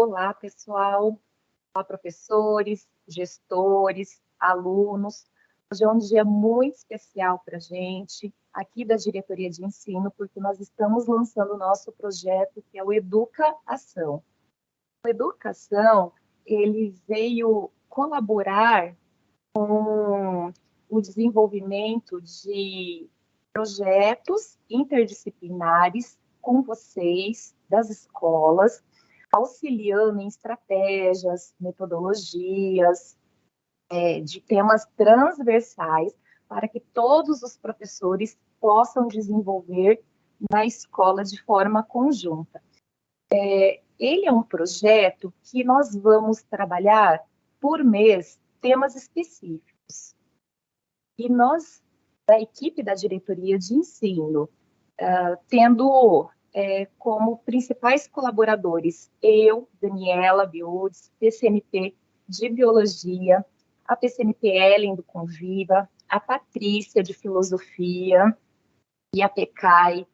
Olá, pessoal. Olá, professores, gestores, alunos. Hoje é um dia muito especial para a gente, aqui da Diretoria de Ensino, porque nós estamos lançando o nosso projeto, que é o Educa Ação. O Educa Ação, ele veio colaborar com o desenvolvimento de projetos interdisciplinares com vocês, das escolas, auxiliando em estratégias, metodologias, de temas transversais, para que todos os professores possam desenvolver na escola de forma conjunta. Ele é um projeto que nós vamos trabalhar por mês temas específicos. E nós, da equipe da diretoria de ensino, tendo como principais colaboradores eu, Daniela Biudes, PCNP de Biologia, a PCNP Ellen do Conviva, a Patrícia de Filosofia e a PECAI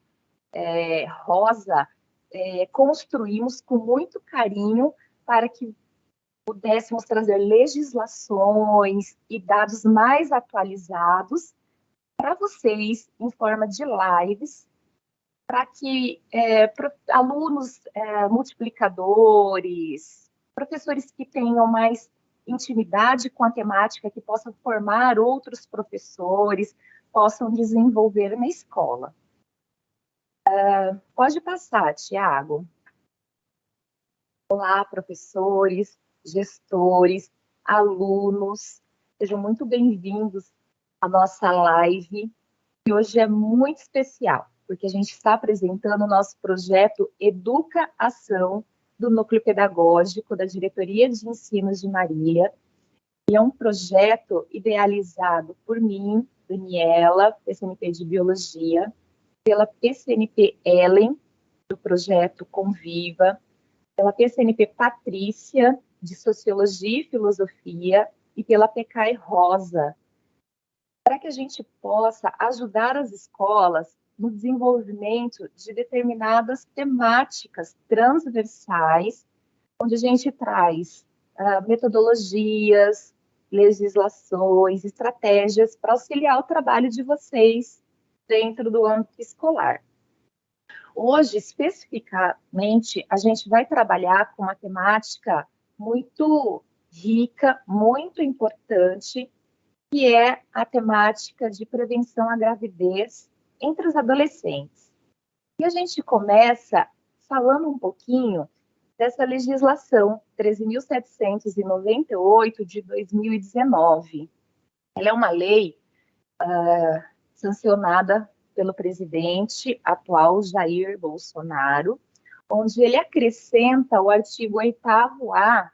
Rosa, construímos com muito carinho para que pudéssemos trazer legislações e dados mais atualizados para vocês em forma de lives, para que alunos multiplicadores, professores que tenham mais intimidade com a temática, que possam formar outros professores, possam desenvolver na escola. Pode passar, Tiago. Olá, professores, gestores, alunos, sejam muito bem-vindos à nossa live, que hoje é muito especial, porque a gente está apresentando o nosso projeto Educa Ação, do Núcleo Pedagógico da Diretoria de Ensino de Marília, e é um projeto idealizado por mim, Daniela, PCNP de Biologia, pela PCNP Ellen, do projeto Conviva, pela PCNP Patrícia, de Sociologia e Filosofia, e pela PECAI Rosa, para que a gente possa ajudar as escolas no desenvolvimento de determinadas temáticas transversais, onde a gente traz metodologias, legislações, estratégias para auxiliar o trabalho de vocês dentro do âmbito escolar. Hoje, especificamente, a gente vai trabalhar com uma temática muito rica, muito importante, que é a temática de prevenção à gravidez entre os adolescentes. E a gente começa falando um pouquinho dessa legislação 13.798 de 2019. Ela é uma lei sancionada pelo presidente atual Jair Bolsonaro, onde ele acrescenta o artigo 8º-A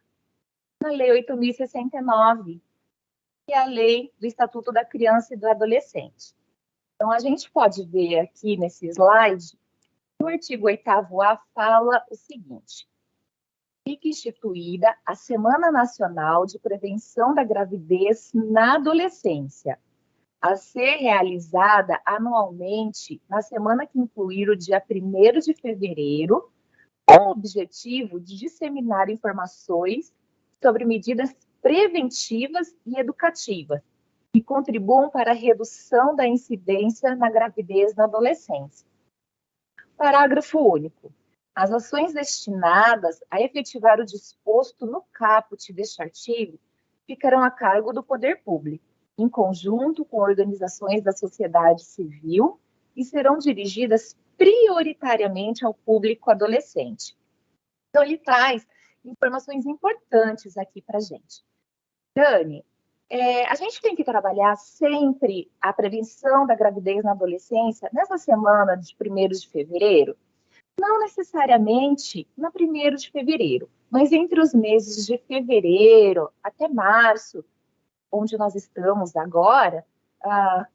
na Lei 8.069, que é a lei do Estatuto da Criança e do Adolescente. Então, a gente pode ver aqui nesse slide, o artigo 8º-A fala o seguinte: fica instituída a Semana Nacional de Prevenção da Gravidez na Adolescência, a ser realizada anualmente na semana que incluir o dia 1º de fevereiro, com o objetivo de disseminar informações sobre medidas preventivas e educativas, que contribuam para a redução da incidência na gravidez na adolescência. Parágrafo único. As ações destinadas a efetivar o disposto no caput deste artigo ficarão a cargo do poder público, em conjunto com organizações da sociedade civil, e serão dirigidas prioritariamente ao público adolescente. Então, ele traz informações importantes aqui para a gente. Dani, a gente tem que trabalhar sempre a prevenção da gravidez na adolescência nessa semana de 1º de fevereiro? Não necessariamente no 1º de fevereiro, mas entre os meses de fevereiro até março, onde nós estamos agora,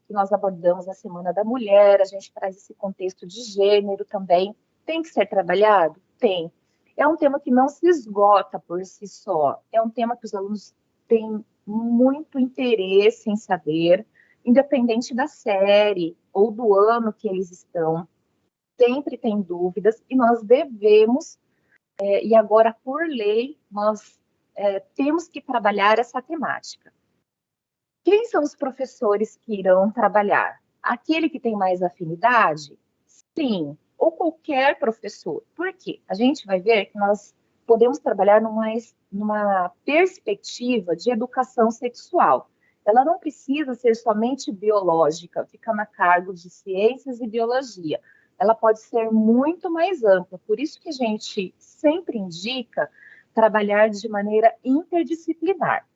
que nós abordamos a Semana da Mulher, a gente traz esse contexto de gênero também. Tem que ser trabalhado? Tem. É um tema que não se esgota por si só, é um tema que os alunos têm muito interesse em saber, independente da série ou do ano que eles estão, sempre tem dúvidas, e nós devemos e agora, por lei, nós temos que trabalhar essa temática. Quem são os professores que irão trabalhar? Aquele que tem mais afinidade? Sim, ou qualquer professor. Por quê? A gente vai ver que nós podemos trabalhar numa perspectiva de educação sexual. Ela não precisa ser somente biológica, ficando a cargo de ciências e biologia. Ela pode ser muito mais ampla. Por isso que a gente sempre indica trabalhar de maneira interdisciplinar.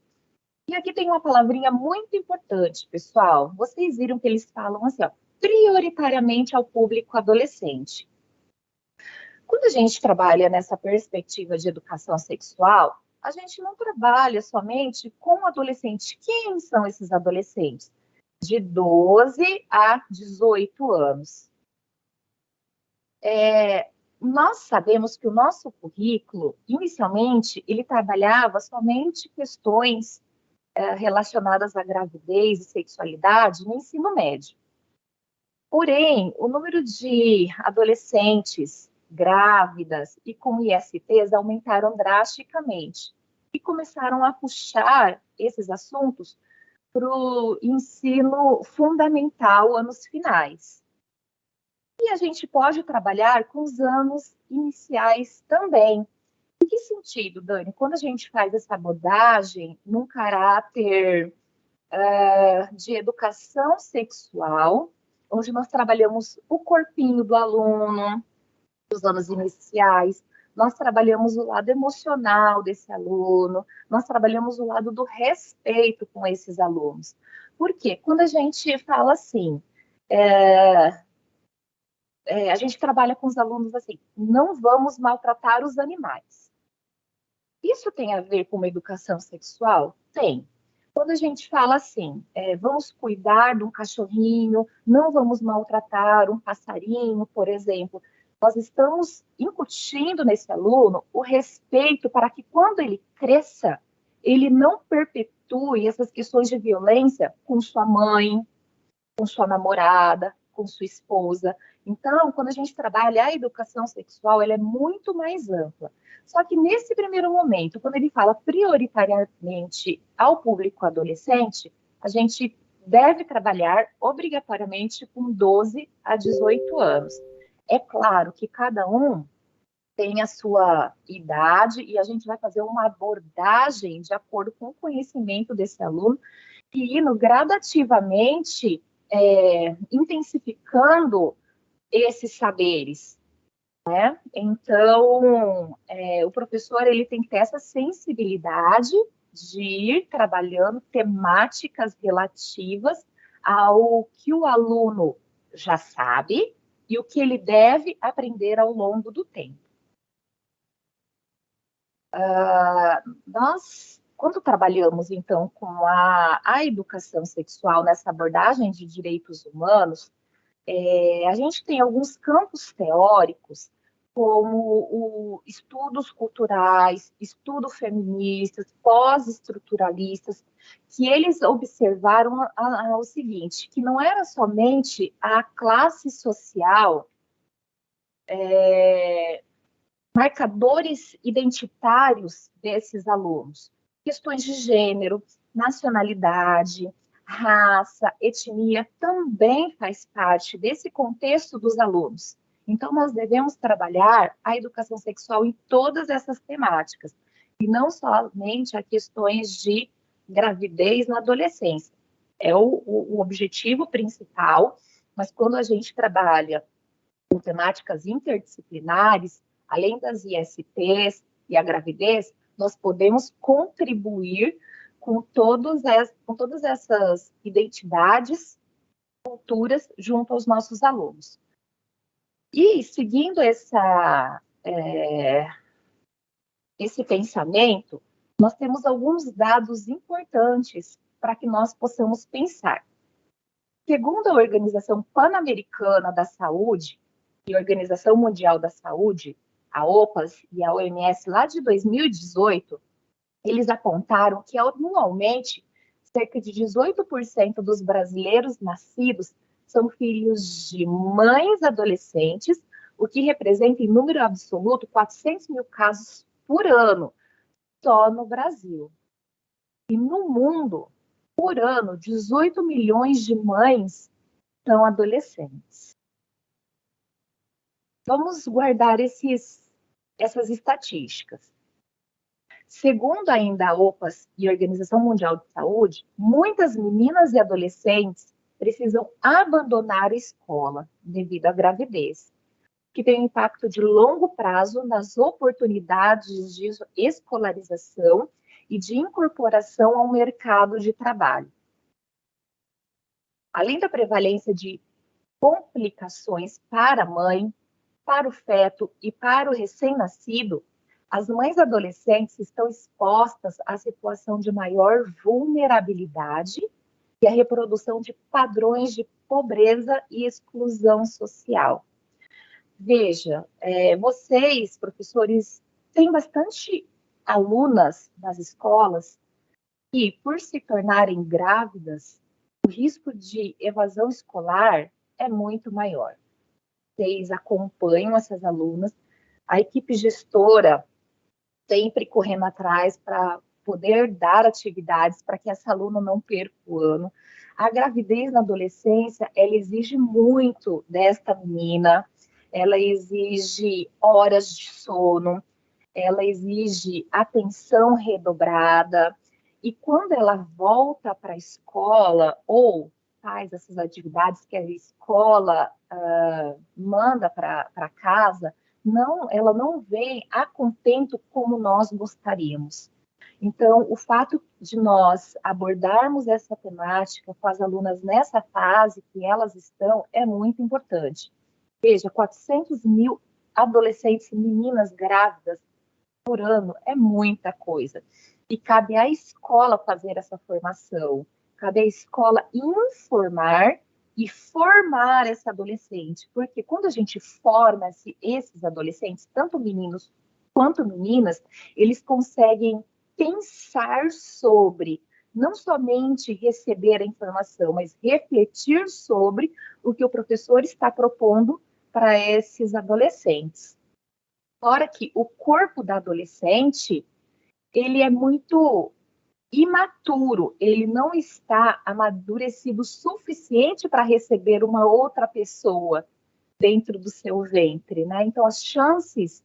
E aqui tem uma palavrinha muito importante, pessoal. Vocês viram que eles falam assim, ó, prioritariamente ao público adolescente. Quando a gente trabalha nessa perspectiva de educação sexual, a gente não trabalha somente com adolescentes. Quem são esses adolescentes? De 12 a 18 anos. Nós sabemos que o nosso currículo, inicialmente, ele trabalhava somente questões relacionadas à gravidez e sexualidade no ensino médio. Porém, o número de adolescentes grávidas e com ISTs aumentaram drasticamente e começaram a puxar esses assuntos para o ensino fundamental, anos finais. E a gente pode trabalhar com os anos iniciais também. Em que sentido, Dani? Quando a gente faz essa abordagem num caráter de educação sexual, onde nós trabalhamos o corpinho do aluno, dos anos iniciais, nós trabalhamos o lado emocional desse aluno, nós trabalhamos o lado do respeito com esses alunos. Por quê? Quando a gente fala assim, a gente trabalha com os alunos assim, não vamos maltratar os animais. Isso tem a ver com uma educação sexual? Tem. Quando a gente fala assim, vamos cuidar de um cachorrinho, não vamos maltratar um passarinho, por exemplo, nós estamos incutindo nesse aluno o respeito para que quando ele cresça, ele não perpetue essas questões de violência com sua mãe, com sua namorada, com sua esposa. Então, quando a gente trabalha a educação sexual, ela é muito mais ampla. Só que nesse primeiro momento, quando ele fala prioritariamente ao público adolescente, a gente deve trabalhar obrigatoriamente com 12 a 18 anos. É claro que cada um tem a sua idade e a gente vai fazer uma abordagem de acordo com o conhecimento desse aluno e indo gradativamente intensificando esses saberes, né? Então, o professor ele tem que ter essa sensibilidade de ir trabalhando temáticas relativas ao que o aluno já sabe e o que ele deve aprender ao longo do tempo. Nós, quando trabalhamos, então, com a educação sexual nessa abordagem de direitos humanos, a gente tem alguns campos teóricos, como estudos culturais, estudos feministas, pós-estruturalistas, que eles observaram o seguinte, que não era somente a classe social, marcadores identitários desses alunos, questões de gênero, nacionalidade, raça, etnia, também faz parte desse contexto dos alunos. Então, nós devemos trabalhar a educação sexual em todas essas temáticas, e não somente a questões de gravidez na adolescência. É o objetivo principal, mas quando a gente trabalha com temáticas interdisciplinares, além das ISTs e a gravidez, nós podemos contribuir com todas essas identidades, culturas, junto aos nossos alunos. E, seguindo esse pensamento, nós temos alguns dados importantes para que nós possamos pensar. Segundo a Organização Pan-Americana da Saúde e a Organização Mundial da Saúde, a OPAS e a OMS, lá de 2018, eles apontaram que anualmente cerca de 18% dos brasileiros nascidos são filhos de mães adolescentes o que representa, em número absoluto, 400 mil casos por ano, só no Brasil. E no mundo, por ano, 18 milhões de mães são adolescentes. Vamos guardar essas estatísticas. Segundo ainda a OPAS e a Organização Mundial de Saúde, muitas meninas e adolescentes precisam abandonar a escola devido à gravidez, que tem um impacto de longo prazo nas oportunidades de escolarização e de incorporação ao mercado de trabalho. Além da prevalência de complicações para a mãe, para o feto e para o recém-nascido, as mães adolescentes estão expostas à situação de maior vulnerabilidade e à reprodução de padrões de pobreza e exclusão social. Veja, vocês, professores, têm bastante alunas nas escolas que, por se tornarem grávidas, o risco de evasão escolar é muito maior. Vocês acompanham essas alunas, a equipe gestora sempre correndo atrás para poder dar atividades para que essa aluna não perca o ano. A gravidez na adolescência, ela exige muito desta menina, ela exige horas de sono, ela exige atenção redobrada, e quando ela volta para a escola ou faz essas atividades que a escola manda para casa, ela não vem a contento como nós gostaríamos. Então, o fato de nós abordarmos essa temática com as alunas nessa fase que elas estão é muito importante. Veja, 400 mil adolescentes e meninas grávidas por ano é muita coisa. E cabe à escola fazer essa formação, cabe à escola informar e formar essa adolescente, porque quando a gente forma esses adolescentes, tanto meninos quanto meninas, eles conseguem pensar sobre, não somente receber a informação, mas refletir sobre o que o professor está propondo para esses adolescentes. Fora que o corpo da adolescente, ele é muito imaturo, ele não está amadurecido o suficiente para receber uma outra pessoa dentro do seu ventre, né? Então, as chances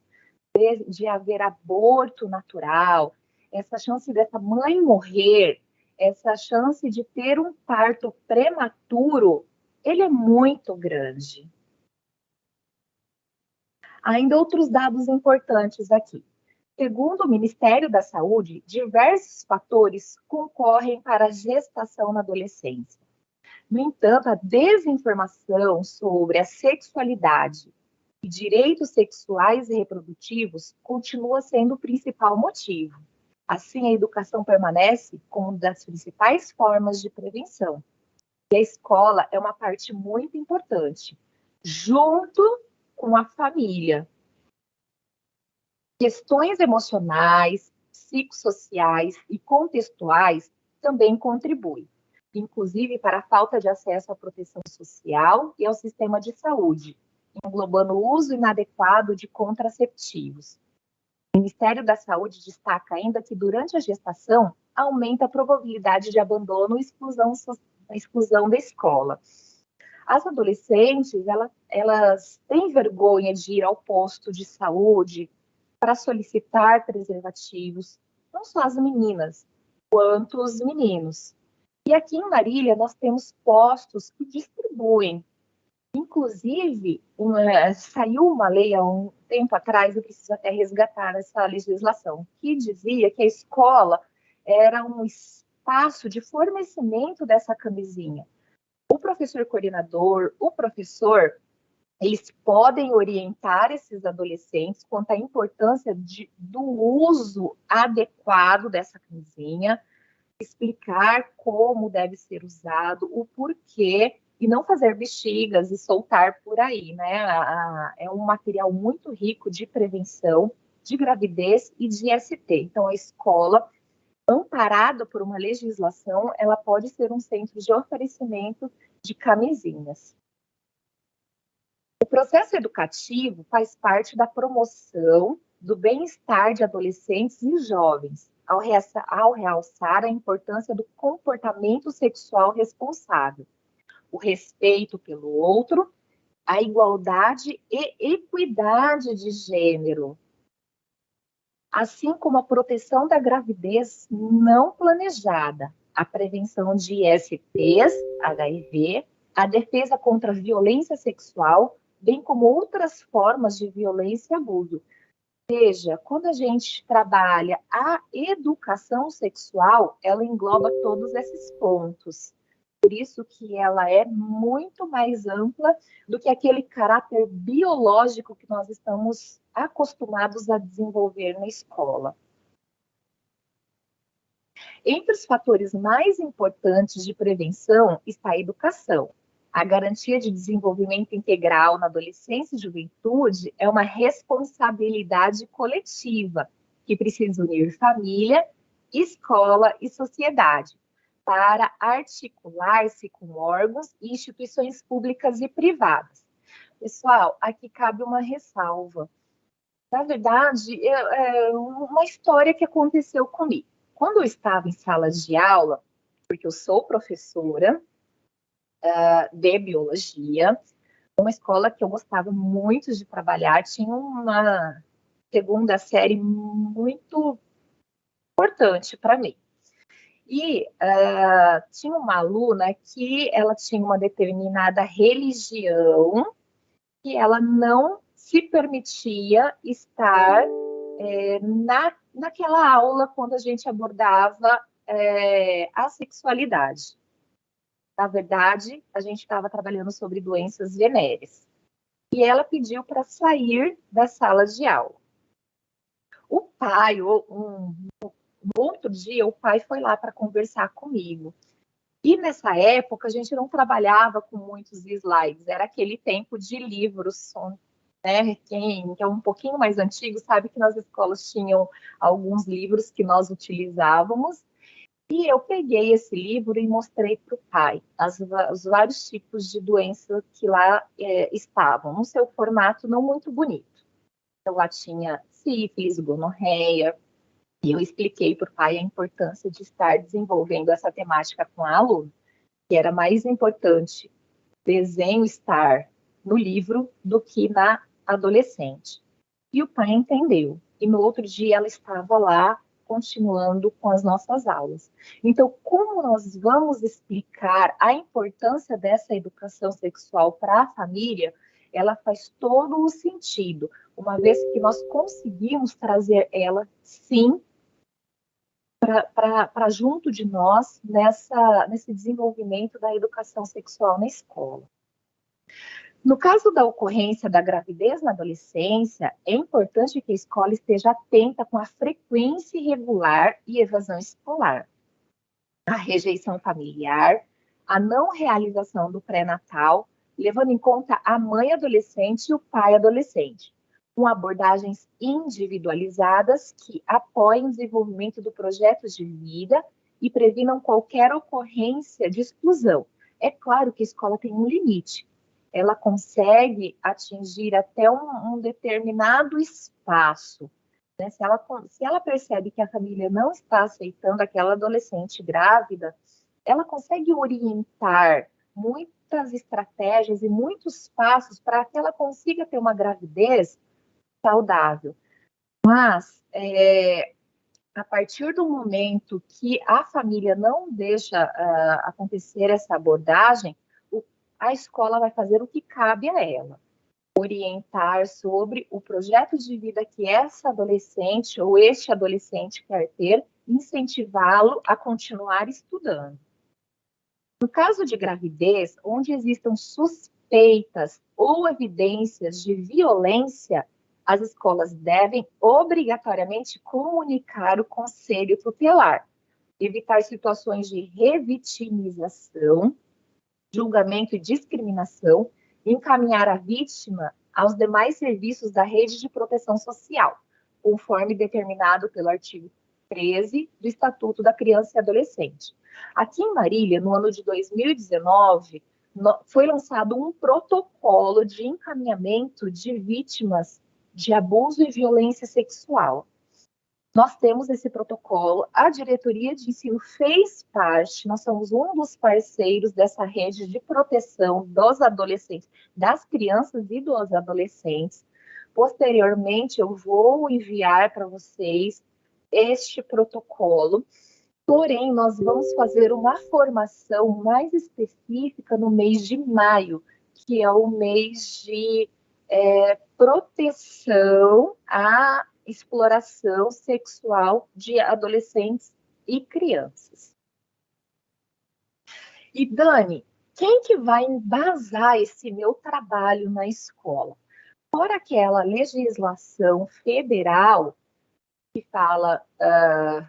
de haver aborto natural, essa chance dessa mãe morrer, essa chance de ter um parto prematuro, ele é muito grande. Ainda outros dados importantes aqui. Segundo o Ministério da Saúde, diversos fatores concorrem para a gestação na adolescência. No entanto, a desinformação sobre a sexualidade e direitos sexuais e reprodutivos continua sendo o principal motivo. Assim, a educação permanece como uma das principais formas de prevenção. E a escola é uma parte muito importante, junto com a família. Questões emocionais, psicossociais e contextuais também contribuem, inclusive para a falta de acesso à proteção social e ao sistema de saúde, englobando o uso inadequado de contraceptivos. O Ministério da Saúde destaca ainda que durante a gestação aumenta a probabilidade de abandono e exclusão da escola. As adolescentes, elas têm vergonha de ir ao posto de saúde para solicitar preservativos, não só as meninas, quanto os meninos. E aqui em Marília, nós temos postos que distribuem. Inclusive, saiu uma lei há um tempo atrás, eu preciso até resgatar essa legislação, que dizia que a escola era um espaço de fornecimento dessa camisinha. O professor coordenador, o professor, eles podem orientar esses adolescentes quanto à importância do uso adequado dessa camisinha, explicar como deve ser usado, o porquê, e não fazer bexigas e soltar por aí, né? É um material muito rico de prevenção de gravidez e de ST. Então, a escola, amparada por uma legislação, ela pode ser um centro de oferecimento de camisinhas. O processo educativo faz parte da promoção do bem-estar de adolescentes e jovens, ao realçar a importância do comportamento sexual responsável, o respeito pelo outro, a igualdade e equidade de gênero, assim como a proteção da gravidez não planejada, a prevenção de ISTs, HIV, a defesa contra a violência sexual, bem como outras formas de violência e abuso. Veja, quando a gente trabalha a educação sexual, ela engloba todos esses pontos. Por isso que ela é muito mais ampla do que aquele caráter biológico que nós estamos acostumados a desenvolver na escola. Entre os fatores mais importantes de prevenção está a educação. A garantia de desenvolvimento integral na adolescência e juventude é uma responsabilidade coletiva que precisa unir família, escola e sociedade para articular-se com órgãos e instituições públicas e privadas. Pessoal, aqui cabe uma ressalva. Na verdade, é uma história que aconteceu comigo. Quando eu estava em sala de aula, porque eu sou professora de biologia, uma escola que eu gostava muito de trabalhar, tinha uma segunda série muito importante para mim. E tinha uma aluna que ela tinha uma determinada religião que ela não se permitia estar naquela aula quando a gente abordava a sexualidade. Na verdade, a gente estava trabalhando sobre doenças venéreas. E ela pediu para sair da sala de aula. O pai, no outro dia, o pai foi lá para conversar comigo. E nessa época, a gente não trabalhava com muitos slides, era aquele tempo de livros, né? Quem é um pouquinho mais antigo sabe que nas escolas tinham alguns livros que nós utilizávamos. E eu peguei esse livro e mostrei para o pai os vários tipos de doença que lá estavam, no seu formato não muito bonito. Então, lá tinha sífilis, gonorreia, e eu expliquei para o pai a importância de estar desenvolvendo essa temática com a aluna, que era mais importante o desenho estar no livro do que na adolescente. E o pai entendeu. E no outro dia ela estava lá continuando com as nossas aulas. Então, como nós vamos explicar a importância dessa educação sexual para a família, ela faz todo o sentido, uma vez que nós conseguimos trazer ela, sim, para junto de nós nesse desenvolvimento da educação sexual na escola. No caso da ocorrência da gravidez na adolescência, é importante que a escola esteja atenta com a frequência irregular e evasão escolar, a rejeição familiar, a não realização do pré-natal, levando em conta a mãe adolescente e o pai adolescente, com abordagens individualizadas que apoiem o desenvolvimento do projeto de vida e previnam qualquer ocorrência de exclusão. É claro que a escola tem um limite. Ela consegue atingir até um determinado espaço. Né? Se ela percebe que a família não está aceitando aquela adolescente grávida, ela consegue orientar muitas estratégias e muitos passos para que ela consiga ter uma gravidez saudável. Mas, a partir do momento que a família não deixa acontecer essa abordagem, a escola vai fazer o que cabe a ela. Orientar sobre o projeto de vida que essa adolescente ou este adolescente quer ter, incentivá-lo a continuar estudando. No caso de gravidez, onde existam suspeitas ou evidências de violência, as escolas devem obrigatoriamente comunicar o conselho tutelar, evitar situações de revitimização, julgamento e discriminação, encaminhar a vítima aos demais serviços da rede de proteção social, conforme determinado pelo artigo 13 do Estatuto da Criança e Adolescente. Aqui em Marília, no ano de 2019, foi lançado um protocolo de encaminhamento de vítimas de abuso e violência sexual. Nós temos esse protocolo, a diretoria de ensino fez parte, nós somos um dos parceiros dessa rede de proteção dos adolescentes, das crianças e dos adolescentes. Posteriormente, eu vou enviar para vocês este protocolo, porém, nós vamos fazer uma formação mais específica no mês de maio, que é o mês de proteção à exploração sexual de adolescentes e crianças. E Dani, quem que vai embasar esse meu trabalho na escola? Fora aquela legislação federal que fala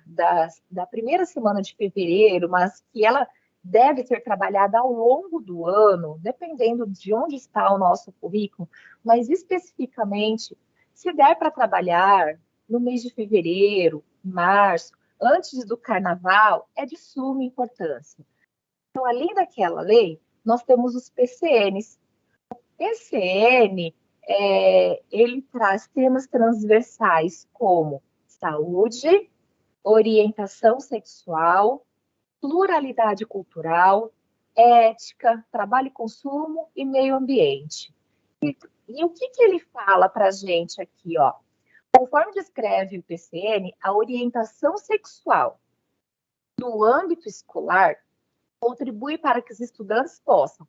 da primeira semana de fevereiro, mas que ela deve ser trabalhada ao longo do ano, dependendo de onde está o nosso currículo, mas especificamente, se der para trabalhar no mês de fevereiro, março, antes do carnaval, é de suma importância. Então, além daquela lei, nós temos os PCNs. O PCN, ele traz temas transversais como saúde, orientação sexual, pluralidade cultural, ética, trabalho e consumo e meio ambiente. E o que ele fala para a gente aqui, ó? Conforme descreve o PCN, a orientação sexual no âmbito escolar contribui para que os estudantes possam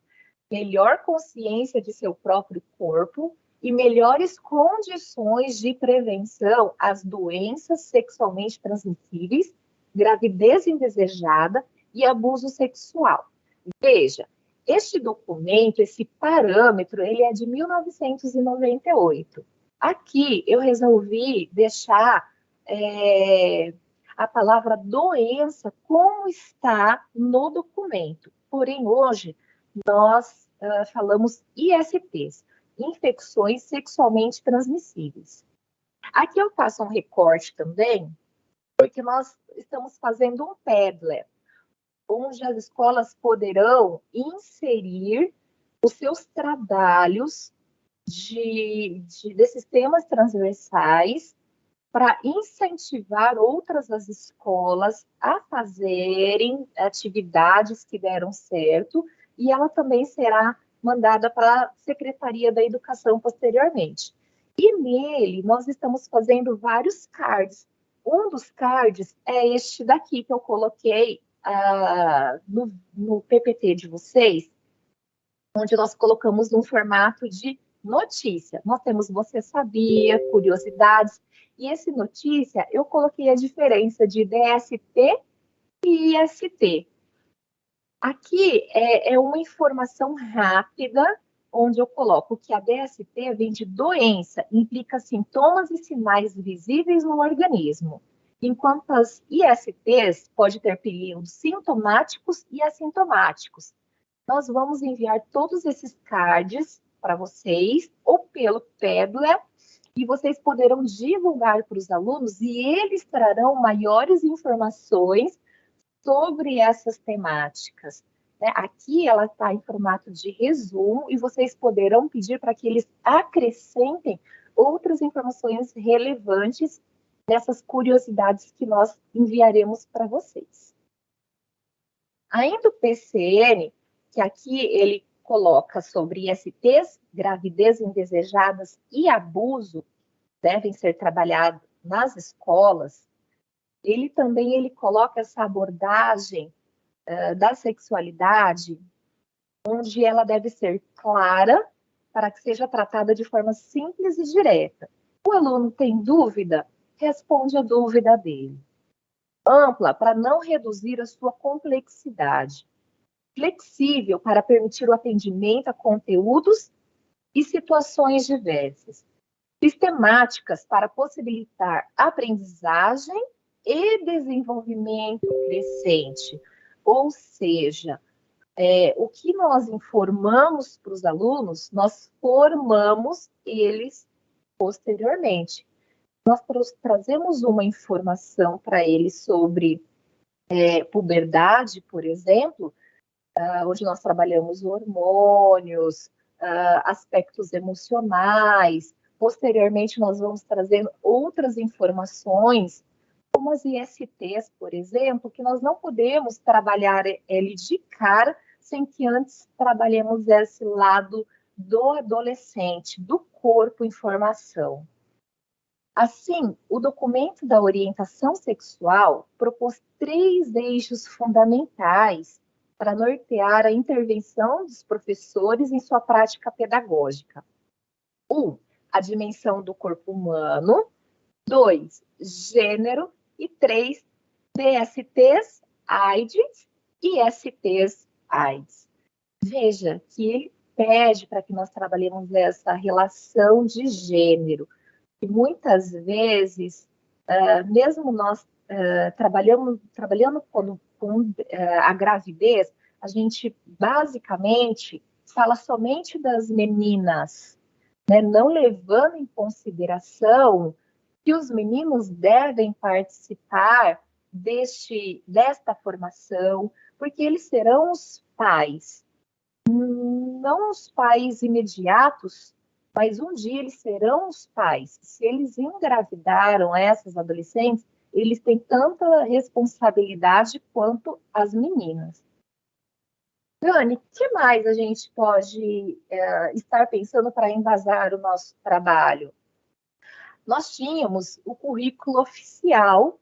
melhor consciência de seu próprio corpo e melhores condições de prevenção às doenças sexualmente transmissíveis, gravidez indesejada e abuso sexual. Veja, este documento, esse parâmetro, ele é de 1998. Aqui eu resolvi deixar a palavra doença como está no documento. Porém, hoje, nós falamos ISTs, infecções sexualmente transmissíveis. Aqui eu faço um recorte também, porque nós estamos fazendo um Padlet, onde as escolas poderão inserir os seus trabalhos desses temas transversais para incentivar outras as escolas a fazerem atividades que deram certo, e ela também será mandada para a Secretaria da Educação posteriormente. E nele, nós estamos fazendo vários cards. Um dos cards é este daqui que eu coloquei no PPT de vocês, onde nós colocamos num formato de notícia. Nós temos Você Sabia, curiosidades, e esse notícia eu coloquei a diferença de DST e IST. Aqui é uma informação rápida, onde eu coloco que a DST vem de doença, implica sintomas e sinais visíveis no organismo, enquanto as ISTs pode ter períodos sintomáticos e assintomáticos. Nós vamos enviar todos esses cards para vocês, ou pelo Padlet, e vocês poderão divulgar para os alunos, e eles trarão maiores informações sobre essas temáticas. Aqui ela está em formato de resumo, e vocês poderão pedir para que eles acrescentem outras informações relevantes nessas curiosidades que nós enviaremos para vocês. Ainda o PCN, que aqui ele coloca sobre ISTs, gravidez indesejadas e abuso, devem ser trabalhados nas escolas, ele também coloca essa abordagem da sexualidade, onde ela deve ser clara para que seja tratada de forma simples e direta. O aluno tem dúvida? Responde a dúvida dele. Ampla, para não reduzir a sua complexidade. Flexível, para permitir o atendimento a conteúdos e situações diversas. Sistemáticas, para possibilitar aprendizagem e desenvolvimento crescente. Ou seja, o que nós informamos para os alunos, nós formamos eles posteriormente. Nós trazemos uma informação para eles sobre puberdade, por exemplo, onde nós trabalhamos hormônios, aspectos emocionais. Posteriormente, nós vamos trazer outras informações, como as ISTs, por exemplo, que nós não podemos trabalhar ele de cara sem que antes trabalhemos esse lado do adolescente, do corpo em formação. Assim, o documento da orientação sexual propôs 3 eixos fundamentais para nortear a intervenção dos professores em sua prática pedagógica. 1, a dimensão do corpo humano. 2, gênero. E 3, DSTs, AIDS e STs, AIDS. Veja que ele pede para que nós trabalhemos essa relação de gênero, e muitas vezes, mesmo nós trabalhando com a gravidez, a gente basicamente fala somente das meninas, né, não levando em consideração que os meninos devem participar desta formação, porque eles serão os pais, não os pais imediatos, mas um dia eles serão os pais. Se eles engravidaram essas adolescentes, eles têm tanta responsabilidade quanto as meninas. Dani, o que mais a gente pode estar pensando para embasar o nosso trabalho? Nós tínhamos o currículo oficial,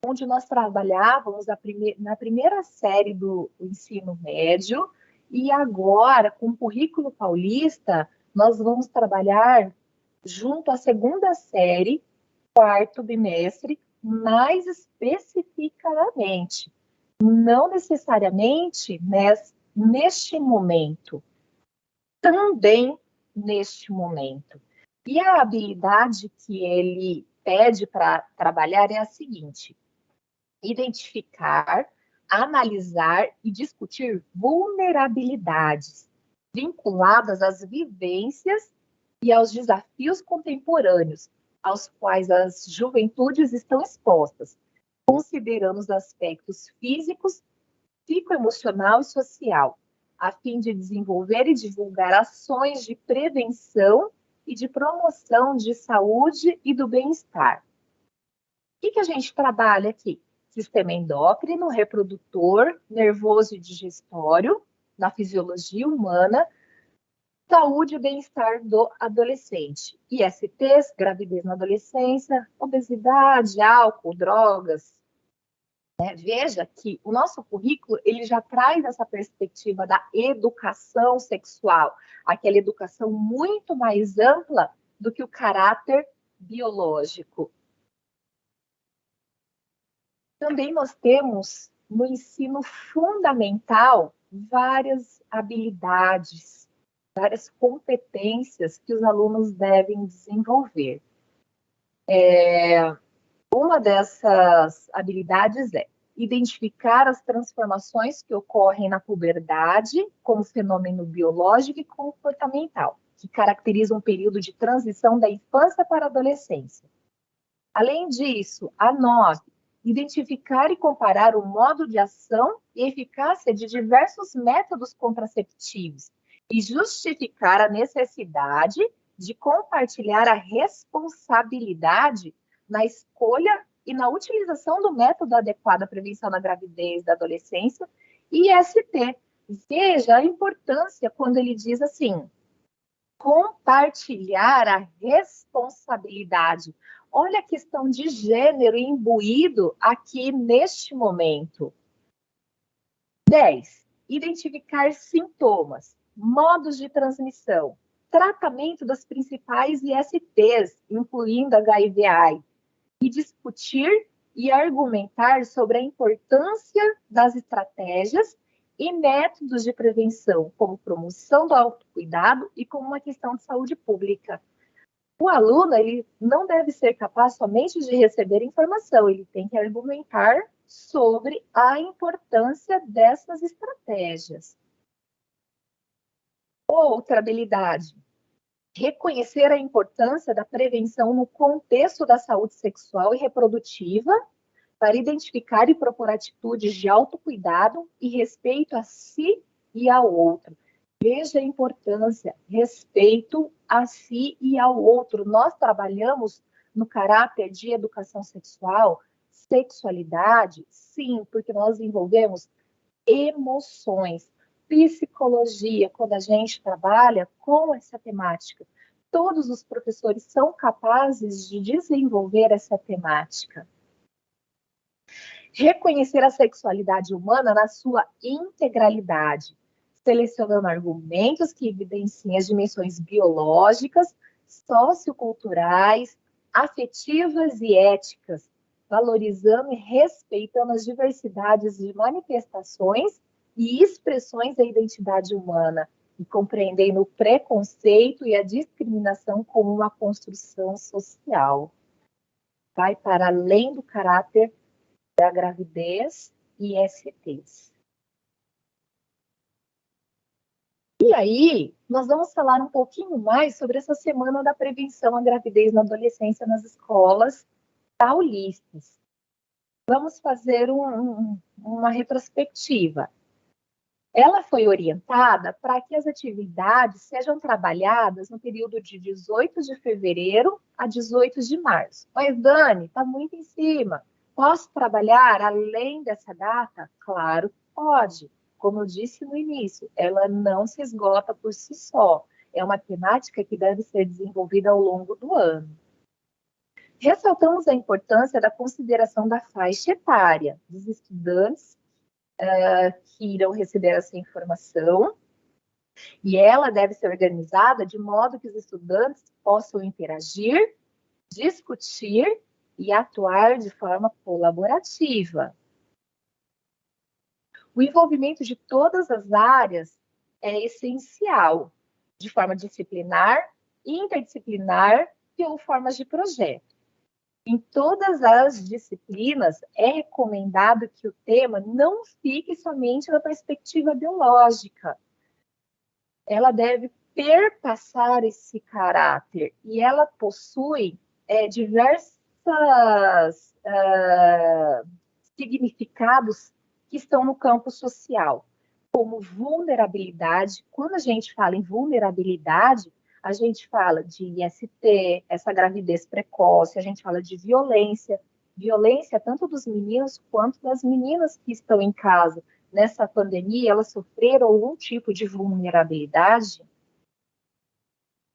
onde nós trabalhávamos na primeira série do ensino médio, e agora, com o currículo paulista, nós vamos trabalhar junto à segunda série, quarto bimestre, mais especificadamente, não necessariamente neste momento, também neste momento. E a habilidade que ele pede para trabalhar é a seguinte: identificar, analisar e discutir vulnerabilidades vinculadas às vivências e aos desafios contemporâneos aos quais as juventudes estão expostas, considerando os aspectos físicos, psicoemocional e social, a fim de desenvolver e divulgar ações de prevenção e de promoção de saúde e do bem-estar. O que a gente trabalha aqui? Sistema endócrino, reprodutor, nervoso e digestório, na fisiologia humana, saúde e bem-estar do adolescente. ISTs, gravidez na adolescência, obesidade, álcool, drogas. Veja que o nosso currículo ele já traz essa perspectiva da educação sexual, aquela educação muito mais ampla do que o caráter biológico. Também nós temos no ensino fundamental várias habilidades, várias competências que os alunos devem desenvolver. Uma dessas habilidades é identificar as transformações que ocorrem na puberdade como fenômeno biológico e comportamental, que caracteriza um período de transição da infância para a adolescência. Além disso, a 9, identificar e comparar o modo de ação e eficácia de diversos métodos contraceptivos e justificar a necessidade de compartilhar a responsabilidade na escolha e na utilização do método adequado à prevenção da gravidez, da adolescência e IST. Veja a importância quando ele diz assim, compartilhar a responsabilidade. Olha a questão de gênero imbuído aqui neste momento. 10. Identificar sintomas, modos de transmissão, tratamento das principais ISTs, incluindo HIV/AIDS, e discutir e argumentar sobre a importância das estratégias e métodos de prevenção, como promoção do autocuidado e como uma questão de saúde pública. O aluno ele não deve ser capaz somente de receber informação, ele tem que argumentar sobre a importância dessas estratégias. Outra habilidade, reconhecer a importância da prevenção no contexto da saúde sexual e reprodutiva para identificar e propor atitudes de autocuidado e respeito a si e ao outro. Veja a importância, respeito a si e ao outro. Nós trabalhamos no caráter de educação sexual, sexualidade, sim, porque nós envolvemos emoções, psicologia, quando a gente trabalha com essa temática. Todos os professores são capazes de desenvolver essa temática. Reconhecer a sexualidade humana na sua integralidade, selecionando argumentos que evidenciem as dimensões biológicas, socioculturais, afetivas e éticas, valorizando e respeitando as diversidades de manifestações e expressões da identidade humana, e compreendendo o preconceito e a discriminação como uma construção social. Vai para além do caráter da gravidez e STs. E aí, nós vamos falar um pouquinho mais sobre essa semana da prevenção à gravidez na adolescência nas escolas paulistas. Vamos fazer uma retrospectiva. Ela foi orientada para que as atividades sejam trabalhadas no período de 18 de fevereiro a 18 de março. Mas, Dani, está muito em cima. Posso trabalhar além dessa data? Claro, pode. Como eu disse no início, ela não se esgota por si só. É uma temática que deve ser desenvolvida ao longo do ano. Ressaltamos a importância da consideração da faixa etária dos estudantes que irão receber essa informação, e ela deve ser organizada de modo que os estudantes possam interagir, discutir e atuar de forma colaborativa. O envolvimento de todas as áreas é essencial, de forma disciplinar, interdisciplinar e ou formas de projeto. Em todas as disciplinas, é recomendado que o tema não fique somente na perspectiva biológica. Ela deve perpassar esse caráter, e ela possui diversos significados que estão no campo social, como vulnerabilidade. Quando a gente fala em vulnerabilidade, a gente fala de IST, essa gravidez precoce, a gente fala de violência tanto dos meninos quanto das meninas que estão em casa. Nessa pandemia, elas sofreram algum tipo de vulnerabilidade.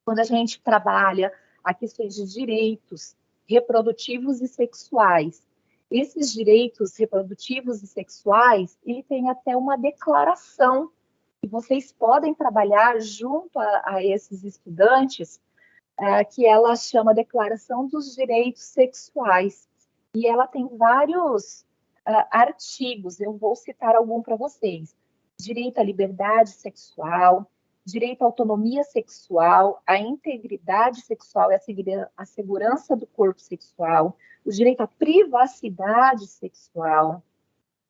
Quando a gente trabalha a questões de direitos reprodutivos e sexuais, esses direitos reprodutivos e sexuais, ele tem até uma declaração que vocês podem trabalhar junto a esses estudantes, que ela chama Declaração dos Direitos Sexuais. E ela tem vários artigos, eu vou citar algum para vocês. Direito à liberdade sexual, direito à autonomia sexual, à integridade sexual e à segurança do corpo sexual, o direito à privacidade sexual,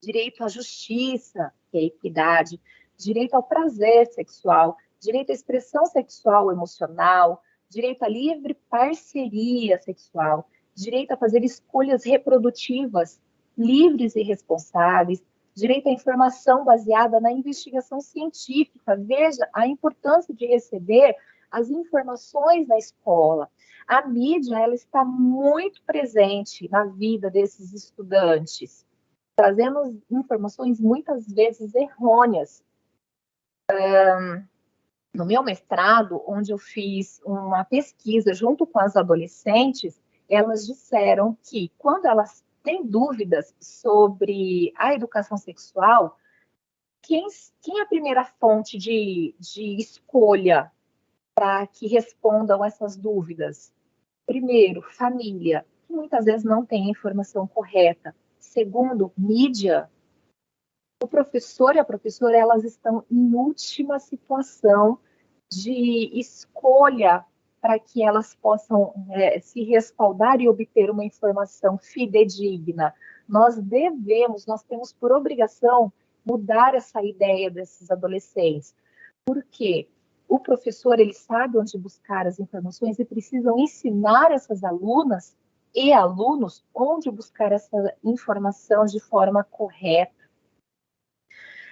direito à justiça, que é a equidade, direito ao prazer sexual, direito à expressão sexual emocional, direito à livre parceria sexual, direito a fazer escolhas reprodutivas livres e responsáveis, direito à informação baseada na investigação científica. Veja a importância de receber as informações na escola. A mídia, ela está muito presente na vida desses estudantes, trazendo informações muitas vezes errôneas. No meu mestrado, onde eu fiz uma pesquisa junto com as adolescentes, elas disseram que quando elas têm dúvidas sobre a educação sexual, quem é a primeira fonte de escolha para que respondam essas dúvidas? Primeiro, família, que muitas vezes não tem a informação correta. Segundo, mídia. O professor e a professora, elas estão em última situação de escolha para que elas possam se respaldar e obter uma informação fidedigna. Nós temos por obrigação mudar essa ideia desses adolescentes. Por quê? O professor, ele sabe onde buscar as informações e precisam ensinar essas alunas e alunos onde buscar essa informação de forma correta.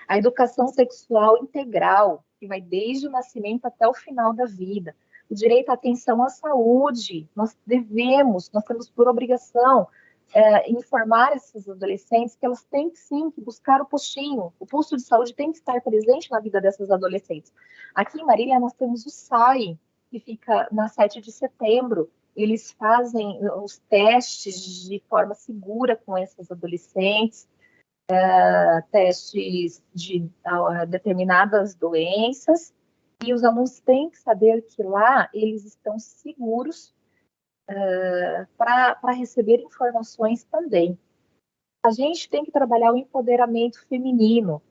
A educação sexual integral, que vai desde o nascimento até o final da vida. O direito à atenção à saúde. Nós temos por obrigação informar esses adolescentes que elas têm sim que buscar o postinho. O posto de saúde tem que estar presente na vida dessas adolescentes. Aqui em Marília nós temos o SAI, que fica na 7 de setembro. Eles fazem os testes de forma segura com essas adolescentes, testes de determinadas doenças, e os alunos têm que saber que lá eles estão seguros para receber informações também. A gente tem que trabalhar o empoderamento feminino,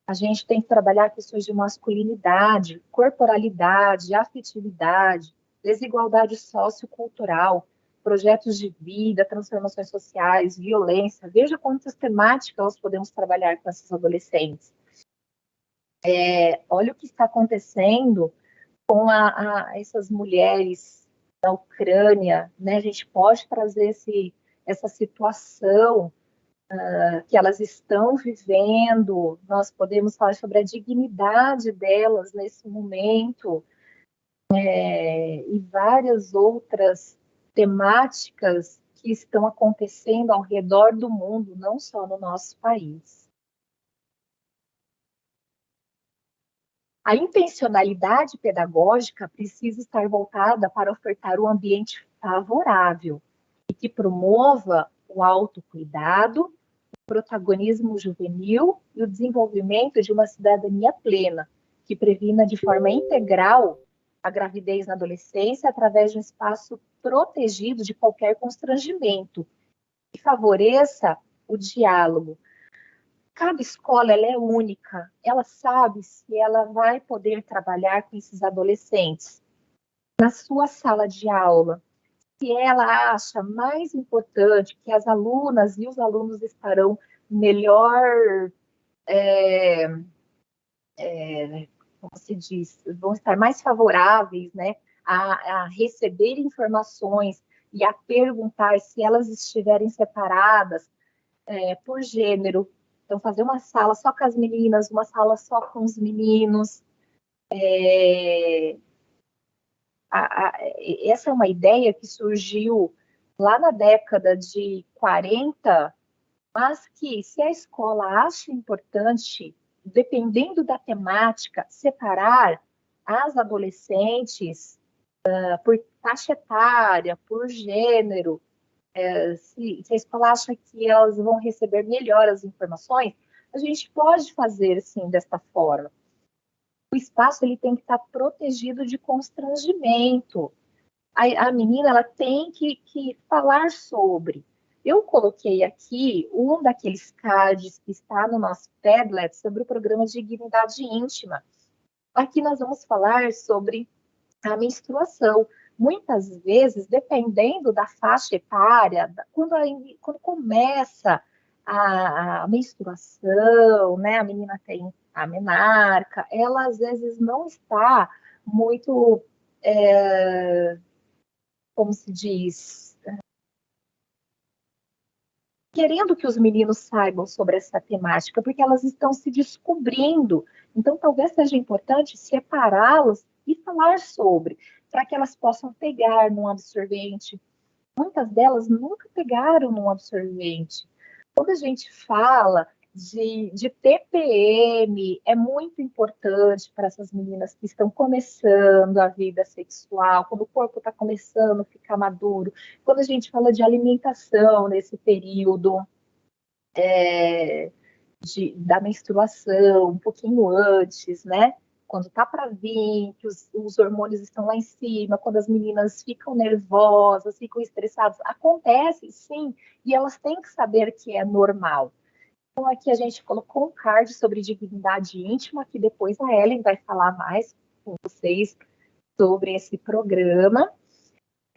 a gente tem que trabalhar questões de masculinidade, corporalidade, afetividade, desigualdade sociocultural, projetos de vida, transformações sociais, violência. Veja quantas temáticas nós podemos trabalhar com esses adolescentes. Olha o que está acontecendo com essas mulheres da Ucrânia, né? A gente pode trazer essa situação que elas estão vivendo, nós podemos falar sobre a dignidade delas nesse momento, e várias outras temáticas que estão acontecendo ao redor do mundo, não só no nosso país. A intencionalidade pedagógica precisa estar voltada para ofertar um ambiente favorável e que promova o autocuidado, o protagonismo juvenil e o desenvolvimento de uma cidadania plena, que previna de forma integral a gravidez na adolescência através de um espaço protegido de qualquer constrangimento e favoreça o diálogo. Cada escola ela é única, ela sabe se ela vai poder trabalhar com esses adolescentes na sua sala de aula, se ela acha mais importante que as alunas e os alunos estarão melhor, como se diz, vão estar mais favoráveis, né, a receber informações e a perguntar se elas estiverem separadas por gênero. Então, fazer uma sala só com as meninas, uma sala só com os meninos. Essa é uma ideia que surgiu lá na década de 40, mas que, se a escola acha importante, dependendo da temática, separar as adolescentes por faixa etária, por gênero, se a escola acha que elas vão receber melhor as informações, a gente pode fazer, sim, desta forma. O espaço ele tem que estar protegido de constrangimento. A menina ela tem que falar sobre. Eu coloquei aqui um daqueles cards que está no nosso Padlet sobre o programa de dignidade íntima. Aqui nós vamos falar sobre a menstruação. Muitas vezes, dependendo da faixa etária, quando começa a menstruação, né, a menina tem a menarca, ela às vezes não está muito, como se diz, querendo que os meninos saibam sobre essa temática, porque elas estão se descobrindo. Então, talvez seja importante separá-los e falar sobre, para que elas possam pegar num absorvente. Muitas delas nunca pegaram num absorvente. Quando a gente fala de TPM, é muito importante para essas meninas que estão começando a vida sexual, quando o corpo está começando a ficar maduro. Quando a gente fala de alimentação nesse período da menstruação, um pouquinho antes, né? Quando tá para vir, que os hormônios estão lá em cima, quando as meninas ficam nervosas, ficam estressadas, acontece sim, e elas têm que saber que é normal. Então, aqui a gente colocou um card sobre dignidade íntima, que depois a Ellen vai falar mais com vocês sobre esse programa.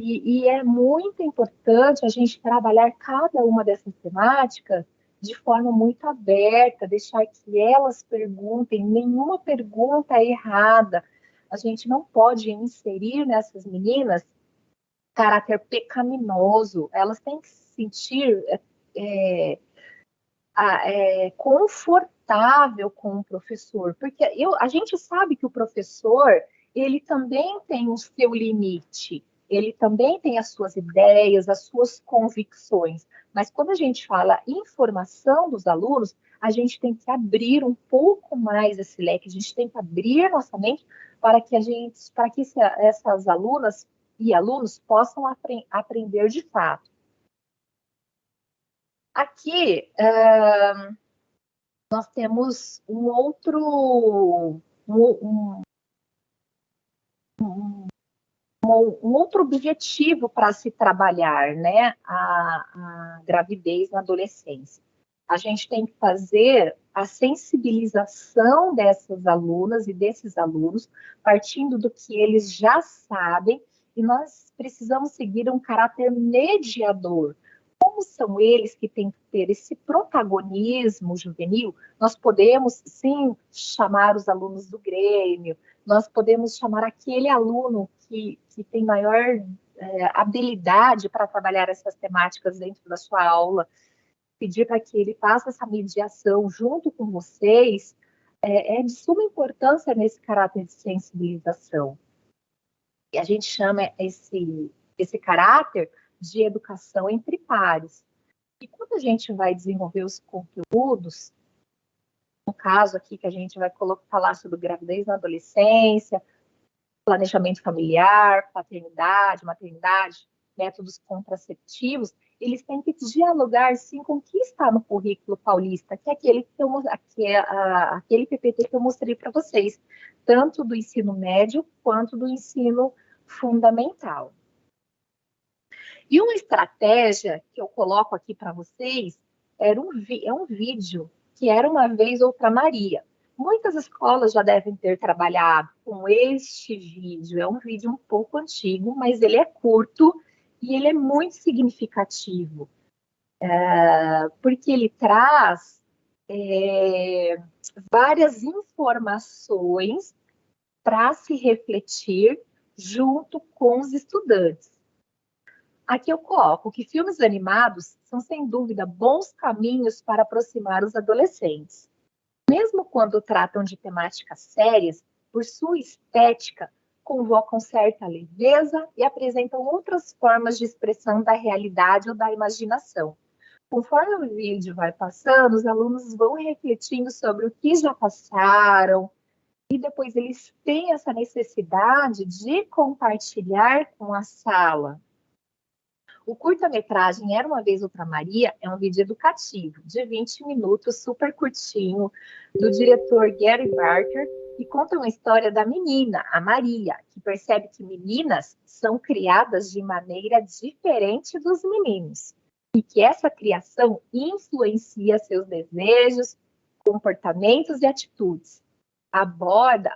E é muito importante a gente trabalhar cada uma dessas temáticas de forma muito aberta, deixar que elas perguntem, nenhuma pergunta é errada. A gente não pode inserir nessas meninas caráter pecaminoso, elas têm que se sentir confortável com o professor, porque a gente sabe que o professor, ele também tem o seu limite, ele também tem as suas ideias, as suas convicções, mas quando a gente fala em formação dos alunos, a gente tem que abrir um pouco mais esse leque, a gente tem que abrir nossa mente para que essas alunas e alunos possam aprender de fato. Aqui, nós temos um outro objetivo para se trabalhar, né, a gravidez na adolescência. A gente tem que fazer a sensibilização dessas alunas e desses alunos, partindo do que eles já sabem, e nós precisamos seguir um caráter mediador. Como são eles que têm que ter esse protagonismo juvenil, nós podemos, sim, chamar os alunos do Grêmio, nós podemos chamar aquele aluno que tem maior habilidade para trabalhar essas temáticas dentro da sua aula, pedir para que ele faça essa mediação junto com vocês, é de suma importância nesse caráter de sensibilização. E a gente chama esse caráter de educação entre pares. E quando a gente vai desenvolver os conteúdos, no caso aqui que a gente vai falar sobre gravidez na adolescência, planejamento familiar, paternidade, maternidade, métodos contraceptivos, eles têm que dialogar, sim, com o que está no currículo paulista, que é aquele PPT que eu mostrei para vocês, tanto do ensino médio quanto do ensino fundamental. E uma estratégia que eu coloco aqui para vocês é um vídeo que era uma vez outra Maria. Muitas escolas já devem ter trabalhado com este vídeo. É um vídeo um pouco antigo, mas ele é curto e ele é muito significativo, porque ele traz várias informações para se refletir junto com os estudantes. Aqui eu coloco que filmes animados são, sem dúvida, bons caminhos para aproximar os adolescentes. Mesmo quando tratam de temáticas sérias, por sua estética, convocam certa leveza e apresentam outras formas de expressão da realidade ou da imaginação. Conforme o vídeo vai passando, os alunos vão refletindo sobre o que já passaram e depois eles têm essa necessidade de compartilhar com a sala. O curta-metragem Era Uma Vez Outra Maria é um vídeo educativo, de 20 minutos, super curtinho, do diretor Gary Barker, e conta uma história da menina, a Maria, que percebe que meninas são criadas de maneira diferente dos meninos, e que essa criação influencia seus desejos, comportamentos e atitudes. Aborda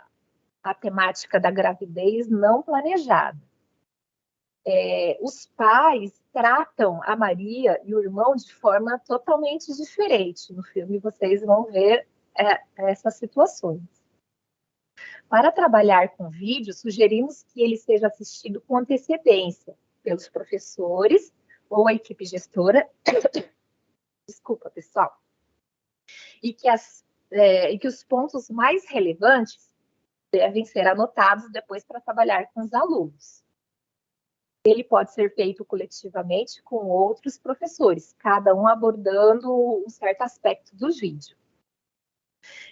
a temática da gravidez não planejada. Os pais tratam a Maria e o irmão de forma totalmente diferente. No filme vocês vão ver essas situações. Para trabalhar com vídeo, sugerimos que ele seja assistido com antecedência pelos professores ou a equipe gestora. Desculpa, pessoal. E que os pontos mais relevantes devem ser anotados depois para trabalhar com os alunos. Ele pode ser feito coletivamente com outros professores, cada um abordando um certo aspecto do vídeo.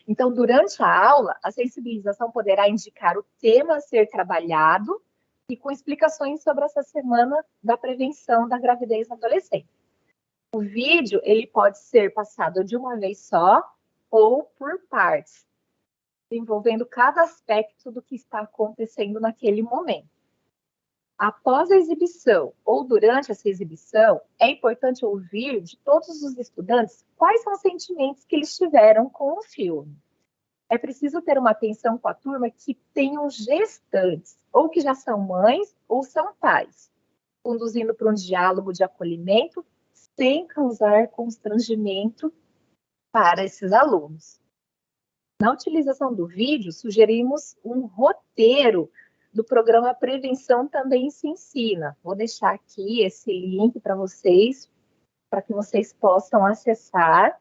Então, durante a aula, a sensibilização poderá indicar o tema a ser trabalhado e com explicações sobre essa semana da prevenção da gravidez na adolescência. O vídeo, ele pode ser passado de uma vez só ou por partes, envolvendo cada aspecto do que está acontecendo naquele momento. Após a exibição ou durante essa exibição, é importante ouvir de todos os estudantes quais são os sentimentos que eles tiveram com o filme. É preciso ter uma atenção com a turma que tenham gestantes, ou que já são mães ou são pais, conduzindo para um diálogo de acolhimento sem causar constrangimento para esses alunos. Na utilização do vídeo, sugerimos um roteiro do programa Prevenção Também Se Ensina. Vou deixar aqui esse link para vocês, para que vocês possam acessar.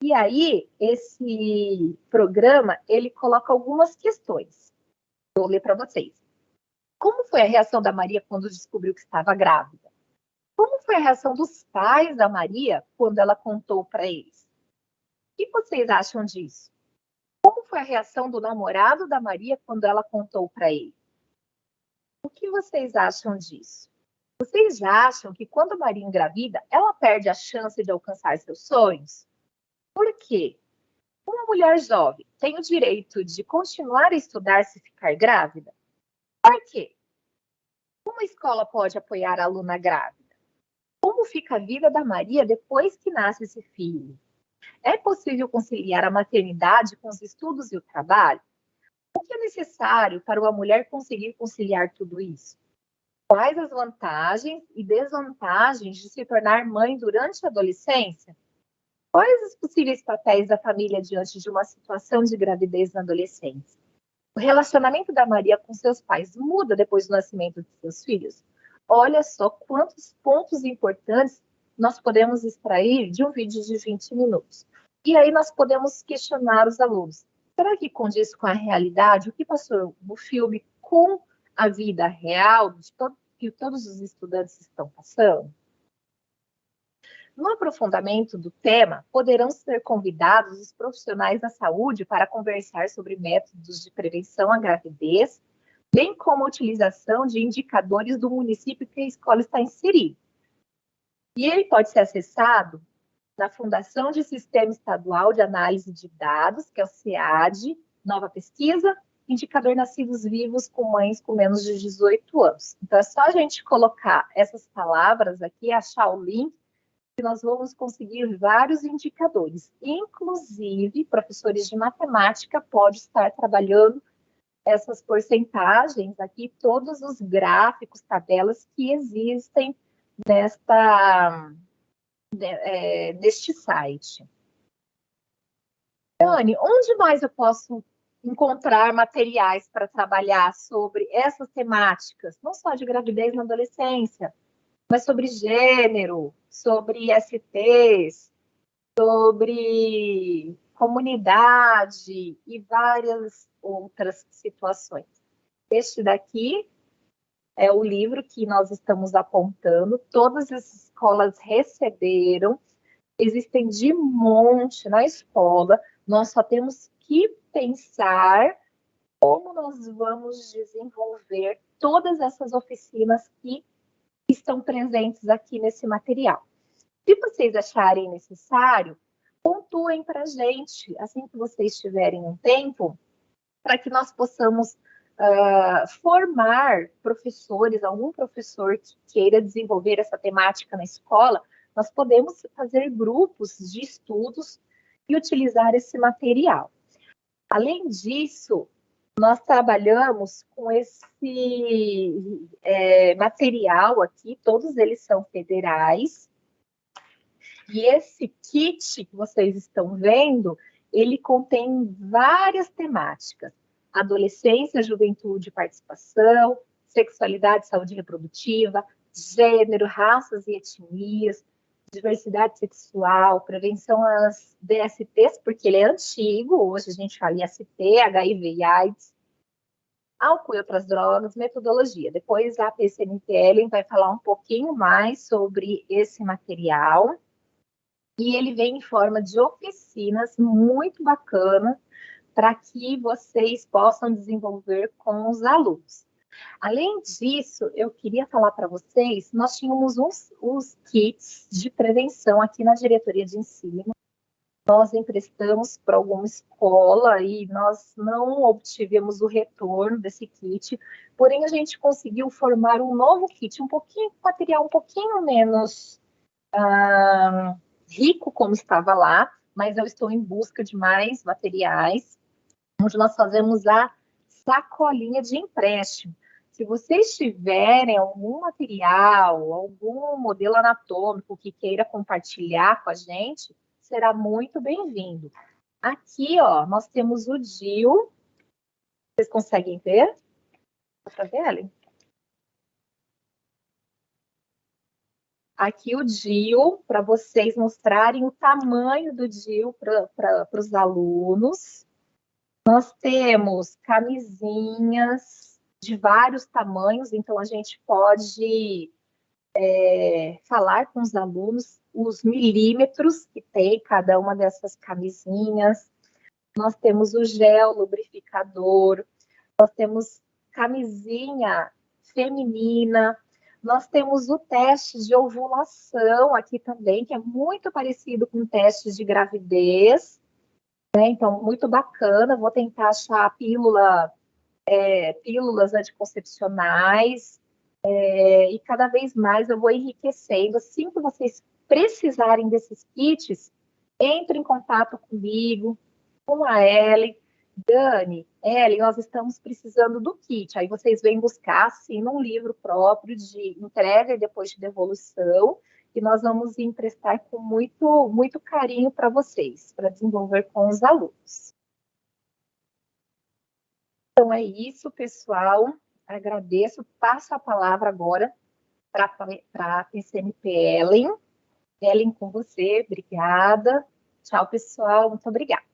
E aí, esse programa, ele coloca algumas questões. Vou ler para vocês. Como foi a reação da Maria quando descobriu que estava grávida? Como foi a reação dos pais da Maria quando ela contou para eles? O que vocês acham disso? Como foi a reação do namorado da Maria quando ela contou para ele? O que vocês acham disso? Vocês acham que quando a Maria engravida, ela perde a chance de alcançar seus sonhos? Por quê? Uma mulher jovem tem o direito de continuar a estudar se ficar grávida? Por quê? Uma escola pode apoiar a aluna grávida? Como fica a vida da Maria depois que nasce esse filho? É possível conciliar a maternidade com os estudos e o trabalho? O que é necessário para uma mulher conseguir conciliar tudo isso? Quais as vantagens e desvantagens de se tornar mãe durante a adolescência? Quais os possíveis papéis da família diante de uma situação de gravidez na adolescência? O relacionamento da Maria com seus pais muda depois do nascimento de seus filhos? Olha só quantos pontos importantes nós podemos extrair de um vídeo de 20 minutos. E aí nós podemos questionar os alunos. Será que condiz com a realidade? O que passou no filme com a vida real que todos os estudantes estão passando? No aprofundamento do tema, poderão ser convidados os profissionais da saúde para conversar sobre métodos de prevenção à gravidez, bem como a utilização de indicadores do município que a escola está inserida. E ele pode ser acessado na Fundação de Sistema Estadual de Análise de Dados, que é o SEAD, nova pesquisa, indicador nascidos vivos com mães com menos de 18 anos. Então, é só a gente colocar essas palavras aqui, achar o link, que nós vamos conseguir vários indicadores. Inclusive, professores de matemática podem estar trabalhando essas porcentagens aqui, todos os gráficos, tabelas que existem neste site. Dani, onde mais eu posso encontrar materiais para trabalhar sobre essas temáticas, não só de gravidez na adolescência, mas sobre gênero, sobre STs, sobre comunidade e várias outras situações? Este daqui é o livro que nós estamos apontando, todas as escolas receberam, existem de monte na escola, nós só temos que pensar como nós vamos desenvolver todas essas oficinas que estão presentes aqui nesse material. Se vocês acharem necessário, pontuem para a gente, assim que vocês tiverem um tempo, para que nós possamos formar professores, algum professor que queira desenvolver essa temática na escola, nós podemos fazer grupos de estudos e utilizar esse material. Além disso, nós trabalhamos com esse material aqui, todos eles são federais, e esse kit que vocês estão vendo, ele contém várias temáticas: adolescência, juventude, participação, sexualidade, saúde reprodutiva, gênero, raças e etnias, diversidade sexual, prevenção às DSTs, porque ele é antigo, hoje a gente fala em ST, HIV e AIDS, álcool e outras drogas, metodologia. Depois a PCNPL vai falar um pouquinho mais sobre esse material, e ele vem em forma de oficinas muito bacana para que vocês possam desenvolver com os alunos. Além disso, eu queria falar para vocês, nós tínhamos uns kits de prevenção aqui na diretoria de ensino. Nós emprestamos para alguma escola e nós não obtivemos o retorno desse kit, porém a gente conseguiu formar um novo kit, material um pouquinho menos rico como estava lá, mas eu estou em busca de mais materiais, onde nós fazemos a sacolinha de empréstimo. Se vocês tiverem algum material, algum modelo anatômico que queira compartilhar com a gente, será muito bem-vindo. Aqui, ó, nós temos o DIU. Vocês conseguem ver? Outra Ellen. Aqui o DIU, para vocês mostrarem o tamanho do DIU para os alunos. Nós temos camisinhas de vários tamanhos, então a gente pode falar com os alunos os milímetros que tem cada uma dessas camisinhas. Nós temos o gel lubrificador, nós temos camisinha feminina, nós temos o teste de ovulação aqui também, que é muito parecido com testes de gravidez, né? Então, muito bacana. Vou tentar achar pílulas anticoncepcionais, e cada vez mais eu vou enriquecendo. Assim que vocês precisarem desses kits, entre em contato comigo, com a Ellen. Dani, Ellen, nós estamos precisando do kit. Aí vocês vêm buscar, sim, num livro próprio de entrega e depois de devolução, e nós vamos emprestar com muito, muito carinho para vocês, para desenvolver com os alunos. Então é isso, pessoal. Agradeço. Passo a palavra agora para a PCMP Ellen. Ellen, com você. Obrigada. Tchau, pessoal. Muito obrigada.